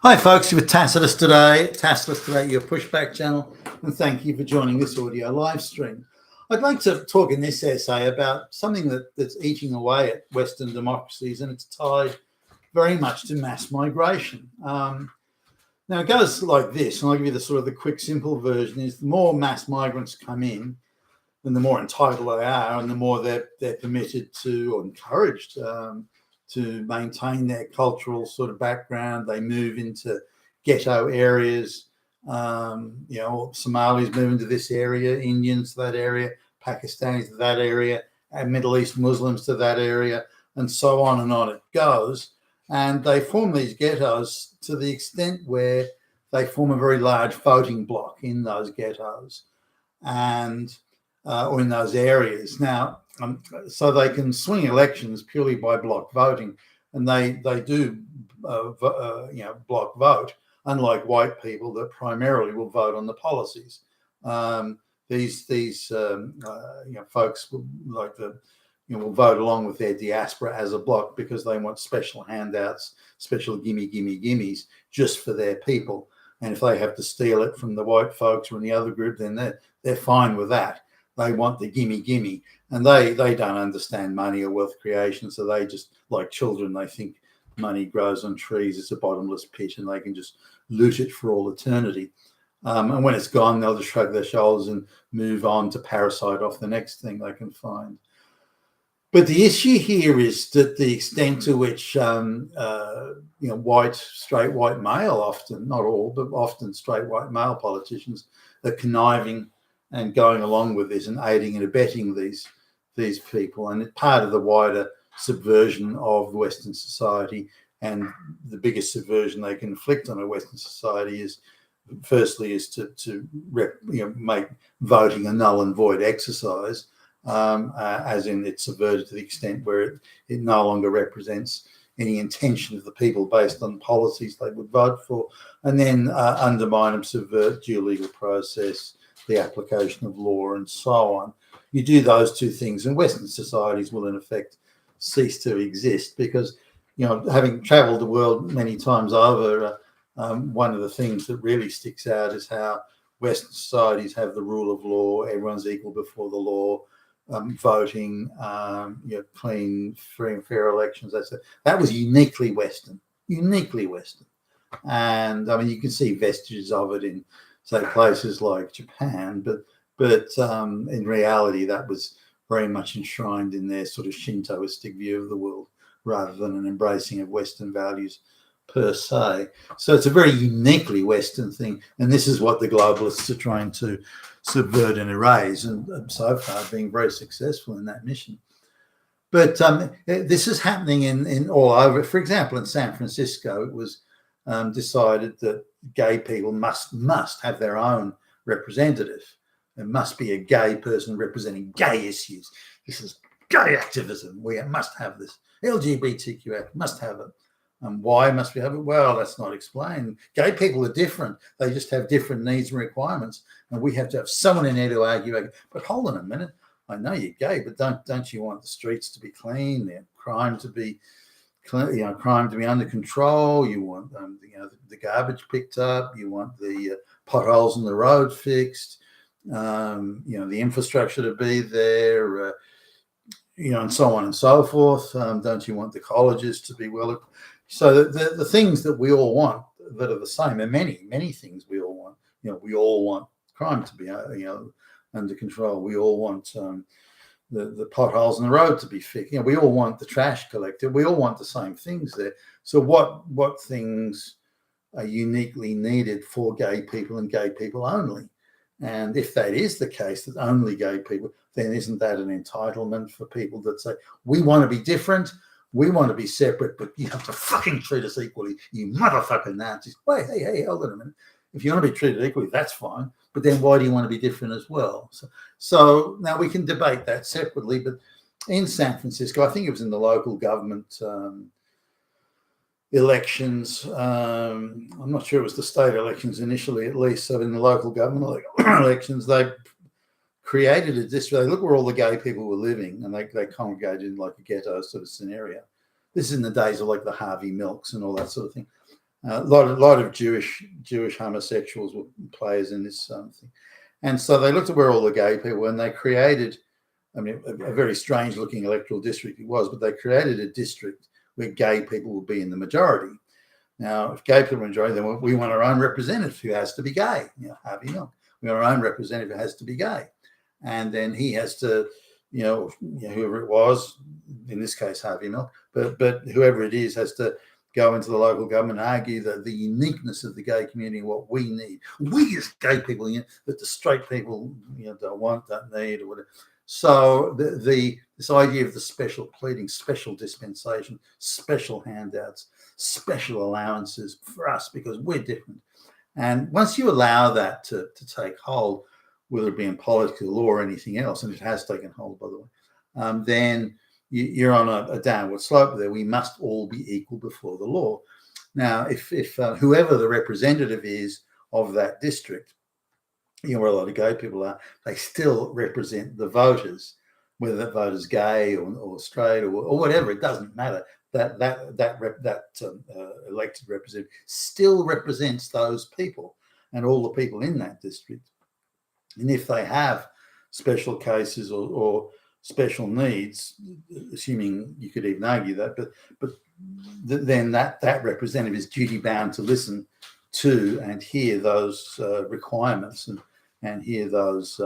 Hi folks, you're with Tacitus today, your pushback channel, and thank you for joining this audio live stream. I'd like to talk in this essay about something that's eating away at Western democracies, and it's tied very much to mass migration. Now it goes like this, and I'll give you the quick, simple version: is the more mass migrants come in, then the more entitled they are, and the more they're permitted to or encouraged to maintain their cultural sort of background. They move into ghetto areas. Somalis move into this area, Indians to that area, Pakistanis to that area, and Middle East Muslims to that area, and so on and on it goes. And they form these ghettos to the extent where they form a very large voting bloc in those ghettos and or in those areas. Now, so they can swing elections purely by block voting, and they do block vote, unlike white people that primarily will vote on the policies. These folks will vote along with their diaspora as a bloc because they want special handouts, special gimmies just for their people. And if they have to steal it from the white folks or in the other group, then they're fine with that. They want the gimme, and they don't understand money or wealth creation. So they just, like children, they think money grows on trees. It's a bottomless pit, and they can just loot it for all eternity. And when it's gone, they'll just shrug their shoulders and move on to parasite off the next thing they can find. But the issue here is that the extent to which straight white male, often, not all, but often straight white male politicians are conniving and going along with this and aiding and abetting these people. And it's part of the wider subversion of Western society. And the biggest subversion they can inflict on a Western society is, firstly, is to make voting a null and void exercise, as in it's subverted to the extent where it no longer represents any intention of the people based on policies they would vote for, and then undermine and subvert due legal process, the application of law, and so on. You do those two things, and Western societies will in effect cease to exist because, having traveled the world many times over, one of the things that really sticks out is how Western societies have the rule of law. Everyone's equal before the law, voting, clean, free and fair elections. That was uniquely Western. And I mean, you can see vestiges of it in, say, places like Japan, but in reality, that was very much enshrined in their sort of Shintoistic view of the world rather than an embracing of Western values per se. So it's a very uniquely Western thing, and this is what the globalists are trying to subvert and erase, and so far being very successful in that mission. But this is happening in all over. For example, in San Francisco, it was decided that gay people must have their own representative. There must be a gay person representing gay issues. This is gay activism. We must have this. LGBTQ Act must have it. Why must we have it? Well, that's not explained. Gay people are different. They just have different needs and requirements. And we have to have someone in there to argue. But hold on a minute. I know you're gay, but don't you want the streets to be clean, crime to be under control? You want the garbage picked up. You want the potholes in the road fixed. The infrastructure to be there. And so on and so forth. Don't you want the colleges to be well? So the things that we all want that are the same, and many things we all want. We all want crime to be under control. We all want the potholes in the road to be fixed. We all want the trash collected. We all want the same things there. So what things are uniquely needed for gay people and gay people only? And if that is the case, that only gay people, then isn't that an entitlement for people that say, we want to be different, we want to be separate, but you have to fucking treat us equally, you motherfucking Nazis. Wait, hey, hold on a minute. If you want to be treated equally, that's fine. But then why do you want to be different as well? So now we can debate that separately. But in San Francisco, I think it was in the local government elections. I'm not sure it was the state elections initially, at least. So in the local government elections, they created a district. They looked where all the gay people were living, and they congregated in like a ghetto sort of scenario. This is in the days of like the Harvey Milks and all that sort of thing. A lot of Jewish homosexuals were players in this thing, and so they looked at where all the gay people were, and they created, I mean, a very strange looking electoral district it was, but they created a district where gay people would be in the majority. Now, if gay people are in the majority, then we want our own representative who has to be gay. Harvey Milk. We want our own representative who has to be gay, and then he has to, whoever it was, in this case Harvey Milk, but whoever it is has to go into the local government and argue that the uniqueness of the gay community, what we need, we as gay people, that the straight people, don't want, don't need, or whatever. So this idea of the special pleading, special dispensation, special handouts, special allowances for us because we're different. And once you allow that to take hold, whether it be in political law or anything else, and it has taken hold, by the way, then you're on a downward slope there. We must all be equal before the law. Now, if whoever the representative is of that district, where a lot of gay people are, they still represent the voters, whether that voter's gay or straight or whatever. It doesn't matter. That elected representative still represents those people and all the people in that district. And if they have special cases or special needs, assuming you could even argue that, but then that representative is duty bound to listen to and hear those requirements and hear those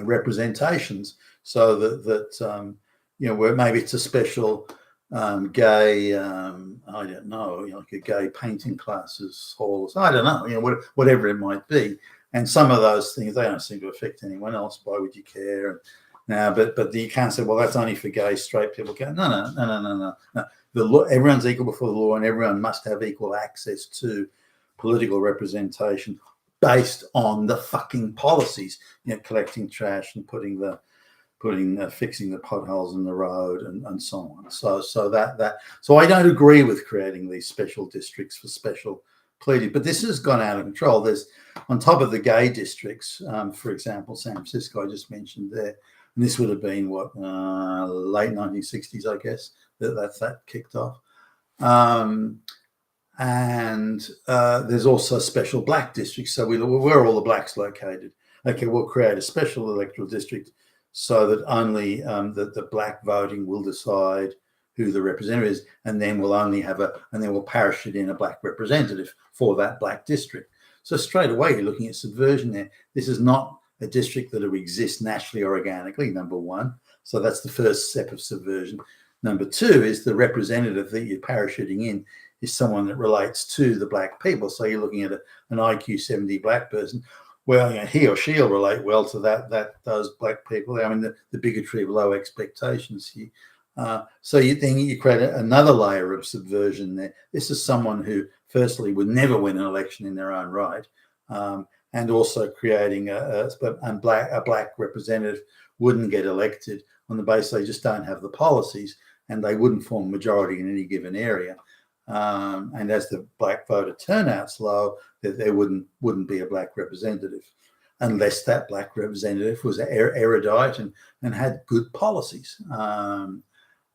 representations, so that where maybe it's a special gay, I don't know, like a gay painting classes hall, I don't know, whatever it might be. And some of those things, they don't seem to affect anyone else. Why would you care? Now, but you can't say, well, that's only for gay, straight people. No. The law, everyone's equal before the law, and everyone must have equal access to political representation based on the fucking policies. Collecting trash and fixing the potholes in the road and so on. So I don't agree with creating these special districts for special pleading, but this has gone out of control. There's, on top of the gay districts, for example, San Francisco, I just mentioned there. And this would have been late 1960s, I guess, that kicked off. And there's also special black districts. So where are all the blacks located? Okay, we'll create a special electoral district so that only the black voting will decide who the representative is, and then we'll parachute in a black representative for that black district. So straight away, you're looking at subversion there. This is not a district that will exist naturally or organically, number one. So that's the first step of subversion. Number two is the representative that you're parachuting in is someone that relates to the black people. So you're looking at an IQ 70 black person. Well, he or she'll relate well to those black people. I mean, the bigotry of low expectations here. So you create another layer of subversion there. This is someone who, firstly, would never win an election in their own right, and also creating a black representative wouldn't get elected on the basis they just don't have the policies, and they wouldn't form a majority in any given area. And as the black voter turnout's low, there wouldn't be a black representative unless that black representative was erudite and had good policies.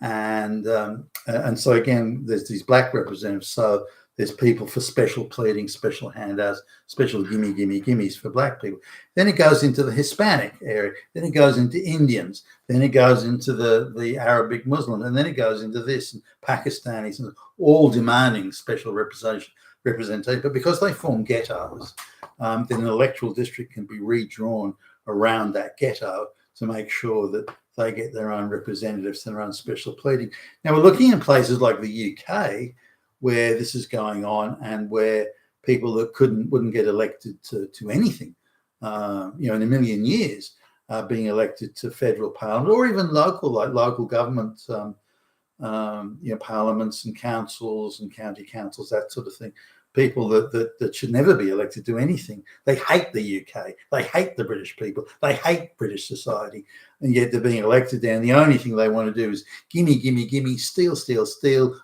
And so again, there's these black representatives. So there's people for special pleading, special handouts, special gimmies for black people. Then it goes into the Hispanic area. Then it goes into Indians. Then it goes into the Arabic Muslim. And then it goes into this and Pakistanis, and all demanding special representation. But because they form ghettos, then an electoral district can be redrawn around that ghetto to make sure that they get their own representatives and their own special pleading. Now, we're looking in places like the UK where this is going on, and where people that wouldn't get elected to anything, in a million years, being elected to federal parliament or even local government, parliaments and councils and county councils, that sort of thing. People that should never be elected to anything. They hate the UK. They hate the British people. They hate British society. And yet they're being elected there. And the only thing they want to do is gimme, steal,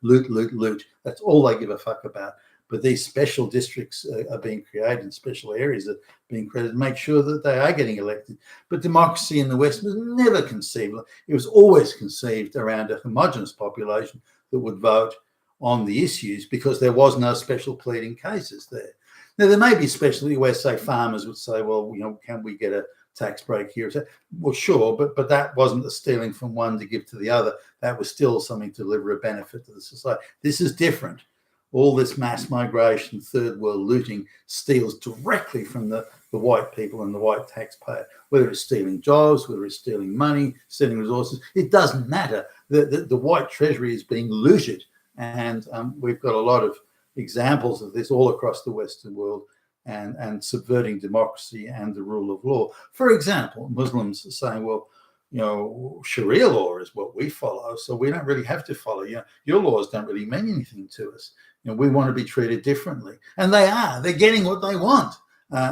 loot. That's all they give a fuck about. But these special districts are being created, and special areas are being created to make sure that they are getting elected. But democracy in the West was never conceived. It was always conceived around a homogenous population that would vote on the issues because there was no special pleading cases there. Now, there may be specialty where, say, farmers would say, well, can we get a tax break here? Well, sure, but that wasn't the stealing from one to give to the other. That was still something to deliver a benefit to the society. This is different. All this mass migration, third world looting steals directly from the white people and the white taxpayer, whether it's stealing jobs, whether it's stealing money, stealing resources. It doesn't matter. The white treasury is being looted. And we've got a lot of examples of this all across the Western world and subverting democracy and the rule of law. For example, Muslims are saying, well, Sharia law is what we follow, so we don't really have to follow. Your laws don't really mean anything to us. We want to be treated differently. And they are. They're getting what they want.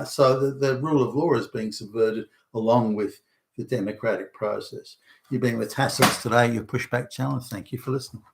So the rule of law is being subverted along with the democratic process. You've been with Tassels today, your Pushback Challenge. Thank you for listening.